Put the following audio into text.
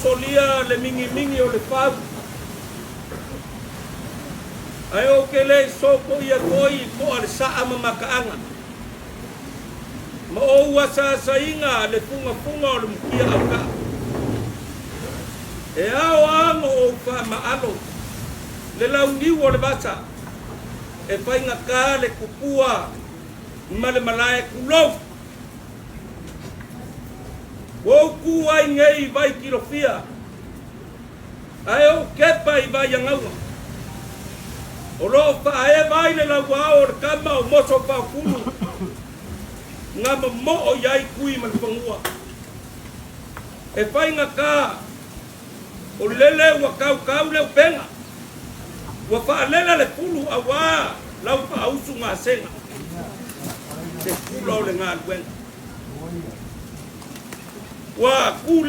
solia le mingi o le pau. Ai o ke le soko ia koi po ale saa mamakaanga. Ma o ua sainga le funga o le mukia au ka. E ao ango o wha maalo. Le launiu o le bata. E whainga ka le kupua ma le malae kulou. Wou kuai ngei vai kilofia. Ai o kepa i vai angaua. O lo whae vai le lau ao le kama o moso whakulu. Ngā mo o iai kui man whangua. E whainga ka o lele ua kau leo penga. Ua whaalela le pulu a wā lau whaausu ngā senga. Se pulu au le ngā luenga. Ua kuli